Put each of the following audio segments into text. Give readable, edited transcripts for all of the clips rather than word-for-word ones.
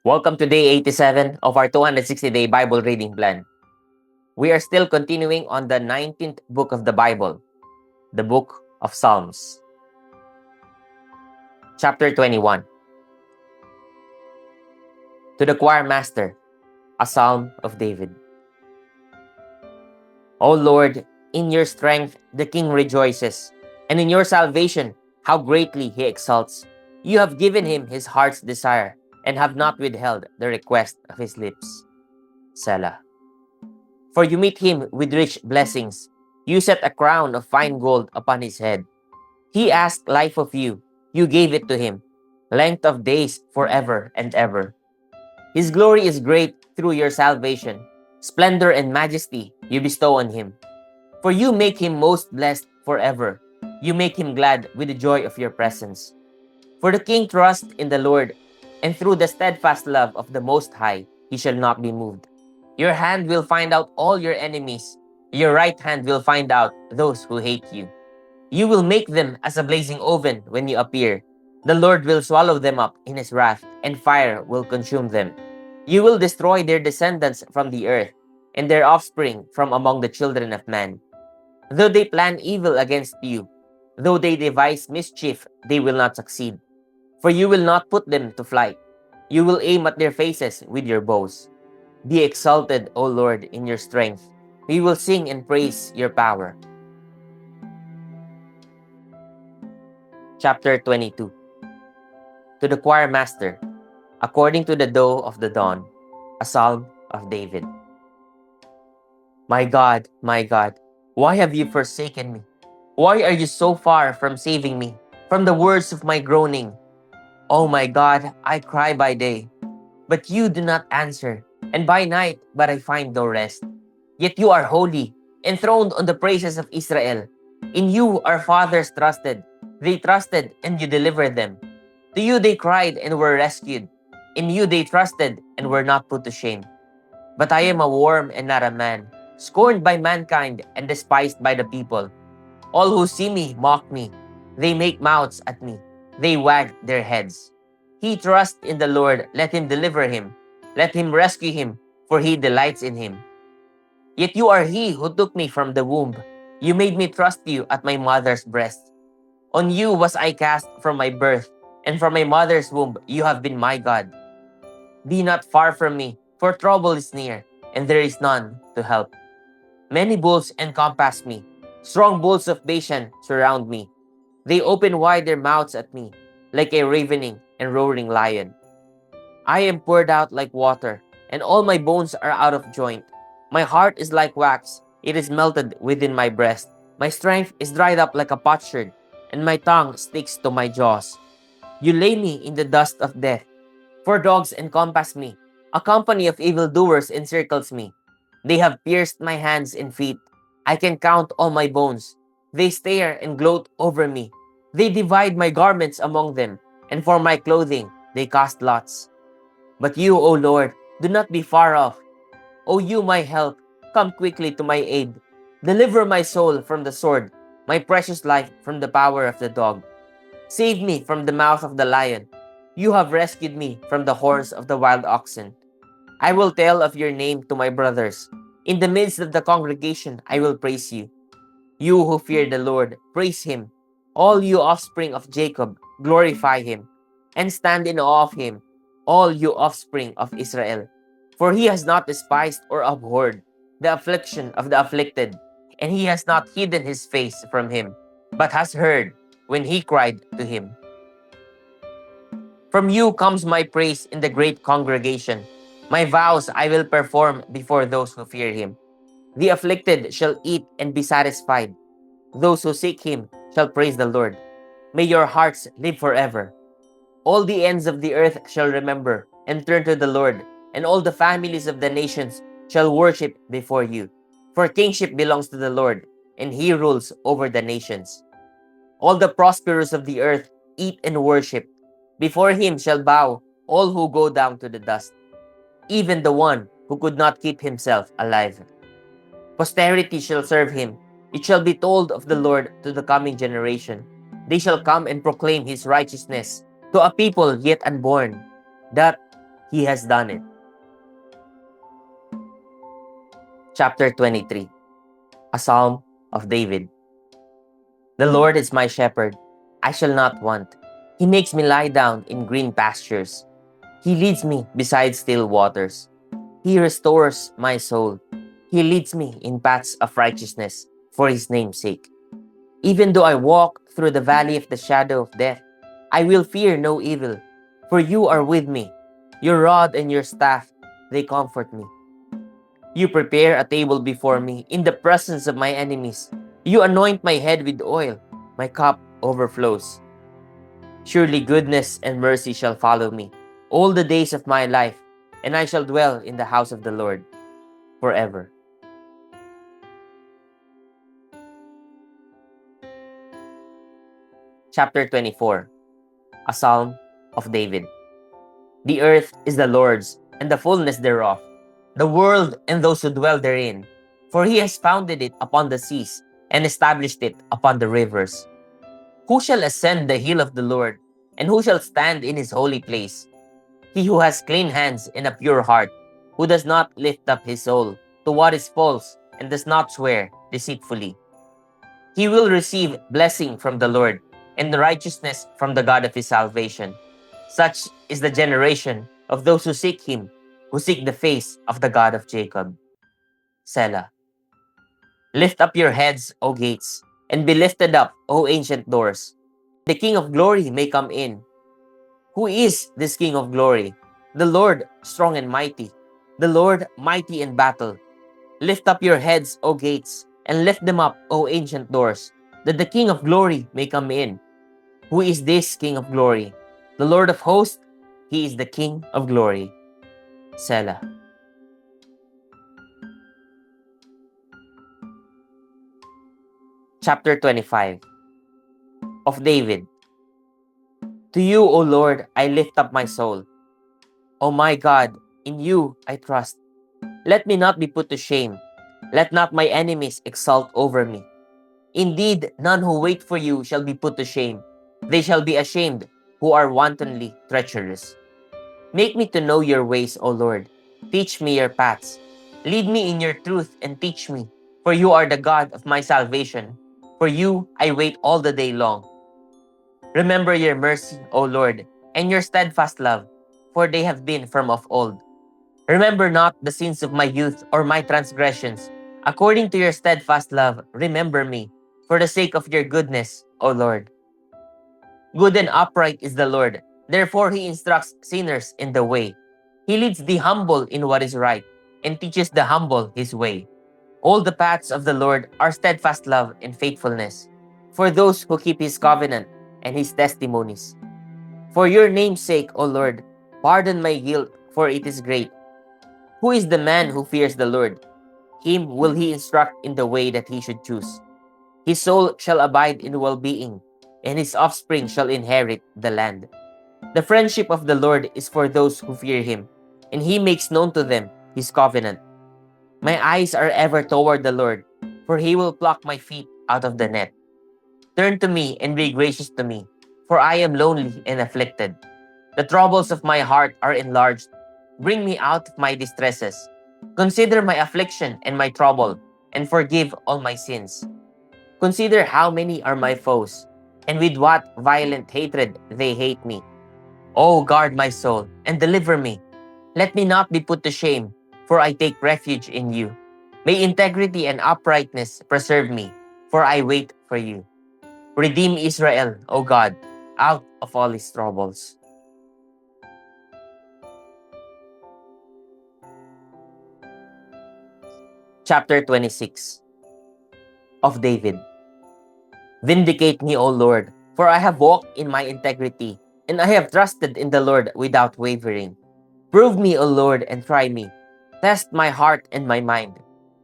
Welcome to day 87 of our 260-day Bible reading plan. We are still continuing on the 19th book of the Bible, the book of Psalms. Chapter 21. To the choir master, a psalm of David. O Lord, in your strength the king rejoices, and in your salvation how greatly he exults. You have given him his heart's desire, and have not withheld the request of his lips. Selah. For you meet him with rich blessings. You set a crown of fine gold upon his head. He asked life of you. You gave it to him. Length of days forever and ever. His glory is great through your salvation. Splendor and majesty you bestow on him. For you make him most blessed forever. You make him glad with the joy of your presence. For the king trusts in the Lord, and through the steadfast love of the Most High, he shall not be moved. Your hand will find out all your enemies. Your right hand will find out those who hate you. You will make them as a blazing oven when you appear. The Lord will swallow them up in his wrath, and fire will consume them. You will destroy their descendants from the earth, and their offspring from among the children of man. Though they plan evil against you, though they devise mischief, they will not succeed. For you will not put them to flight. You will aim at their faces with your bows. Be exalted, O Lord, in your strength. We will sing and praise your power. Chapter 22. To the choir master, according to the doe of the dawn, a psalm of David. My God, why have you forsaken me? Why are you so far from saving me, from the words of my groaning? Oh my God, I cry by day, but you do not answer, and by night, but I find no rest. Yet you are holy, enthroned on the praises of Israel. In you our fathers trusted. They trusted, and you delivered them. To you they cried and were rescued. In you they trusted and were not put to shame. But I am a worm and not a man, scorned by mankind and despised by the people. All who see me mock me. They make mouths at me. They wag their heads. He trusts in the Lord, let him deliver him. Let him rescue him, for he delights in him. Yet you are he who took me from the womb. You made me trust you at my mother's breast. On you was I cast from my birth, and from my mother's womb you have been my God. Be not far from me, for trouble is near, and there is none to help. Many bulls encompass me. Strong bulls of Bashan surround me. They open wide their mouths at me, like a ravening and roaring lion. I am poured out like water, and all my bones are out of joint. My heart is like wax, it is melted within my breast. My strength is dried up like a potsherd, and my tongue sticks to my jaws. You lay me in the dust of death, for dogs encompass me. A company of evildoers encircles me. They have pierced my hands and feet. I can count all my bones. They stare and gloat over me. They divide my garments among them, and for my clothing they cast lots. But you, O Lord, do not be far off. O you, my help, come quickly to my aid. Deliver my soul from the sword, my precious life from the power of the dog. Save me from the mouth of the lion. You have rescued me from the horns of the wild oxen. I will tell of your name to my brothers. In the midst of the congregation, I will praise you. You who fear the Lord, praise him. All you offspring of Jacob, glorify him, and stand in awe of him, all you offspring of Israel. For he has not despised or abhorred the affliction of the afflicted, and he has not hidden his face from him, but has heard when he cried to him. From you comes my praise in the great congregation. My vows I will perform before those who fear him. The afflicted shall eat and be satisfied. Those who seek him shall praise the Lord. May your hearts live forever. All the ends of the earth shall remember and turn to the Lord, and all the families of the nations shall worship before you. For kingship belongs to the Lord, and he rules over the nations. All the prosperous of the earth eat and worship. Before him shall bow all who go down to the dust, even the one who could not keep himself alive. Posterity shall serve him. It shall be told of the Lord to the coming generation. They shall come and proclaim his righteousness to a people yet unborn, that He has done it. Chapter 23. A Psalm of David. The Lord is my shepherd, I shall not want. He makes me lie down in green pastures. He leads me beside still waters. He restores my soul. He leads me in paths of righteousness for his name's sake. Even though I walk through the valley of the shadow of death, I will fear no evil, for you are with me. Your rod and your staff, they comfort me. You prepare a table before me in the presence of my enemies. You anoint my head with oil. My cup overflows. Surely goodness and mercy shall follow me all the days of my life, and I shall dwell in the house of the Lord forever. Chapter 24. A Psalm of David. The earth is the Lord's, and the fullness thereof, the world and those who dwell therein. For he has founded it upon the seas, and established it upon the rivers. Who shall ascend the hill of the Lord, and who shall stand in his holy place? He who has clean hands and a pure heart, who does not lift up his soul to what is false, and does not swear deceitfully. He will receive blessing from the Lord, and righteousness from the God of his salvation. Such is the generation of those who seek him, who seek the face of the God of Jacob. Selah. Lift up your heads, O gates, and be lifted up, O ancient doors. The King of glory may come in. Who is this King of glory? The Lord strong and mighty, the Lord mighty in battle. Lift up your heads, O gates, and lift them up, O ancient doors, that the King of glory may come in. Who is this King of glory? The Lord of hosts, he is the King of glory. Selah. Chapter 25. Of David. To you, O Lord, I lift up my soul. O my God, in you I trust. Let me not be put to shame. Let not my enemies exult over me. Indeed, none who wait for you shall be put to shame. They shall be ashamed who are wantonly treacherous. Make me to know your ways, O Lord. Teach me your paths. Lead me in your truth and teach me, for you are the God of my salvation. For you I wait all the day long. Remember your mercy, O Lord, and your steadfast love, for they have been from of old. Remember not the sins of my youth or my transgressions. According to your steadfast love, remember me, for the sake of your goodness, O Lord. Good and upright is the Lord, therefore he instructs sinners in the way. He leads the humble in what is right, and teaches the humble his way. All the paths of the Lord are steadfast love and faithfulness, for those who keep his covenant and his testimonies. For your name's sake, O Lord, pardon my guilt, for it is great. Who is the man who fears the Lord? Him will he instruct in the way that he should choose. His soul shall abide in well-being, and his offspring shall inherit the land. The friendship of the Lord is for those who fear him, and he makes known to them his covenant. My eyes are ever toward the Lord, for he will pluck my feet out of the net. Turn to me and be gracious to me, for I am lonely and afflicted. The troubles of my heart are enlarged. Bring me out of my distresses. Consider my affliction and my trouble, and forgive all my sins. Consider how many are my foes, and with what violent hatred they hate me. Oh, guard my soul, and deliver me. Let me not be put to shame, for I take refuge in you. May integrity and uprightness preserve me, for I wait for you. Redeem Israel, O God, out of all his troubles. Chapter 26. Of David. Vindicate me, O Lord, for I have walked in my integrity, and I have trusted in the Lord without wavering. Prove me, O Lord, and try me. Test my heart and my mind.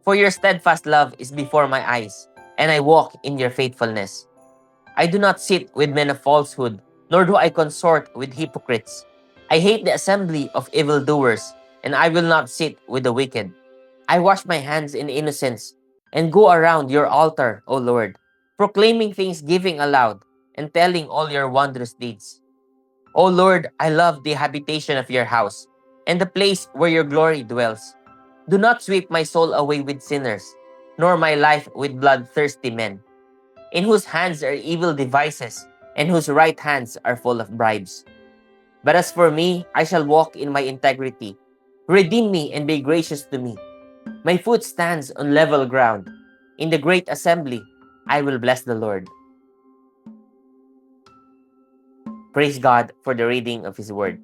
For your steadfast love is before my eyes, and I walk in your faithfulness. I do not sit with men of falsehood, nor do I consort with hypocrites. I hate the assembly of evildoers, and I will not sit with the wicked. I wash my hands in innocence, and go around your altar, O Lord, proclaiming thanksgiving aloud, and telling all your wondrous deeds. O Lord, I love the habitation of your house, and the place where your glory dwells. Do not sweep my soul away with sinners, nor my life with bloodthirsty men, in whose hands are evil devices, and whose right hands are full of bribes. But as for me, I shall walk in my integrity. Redeem me and be gracious to me. My foot stands on level ground. In the great assembly, I will bless the Lord. Praise God for the reading of His word.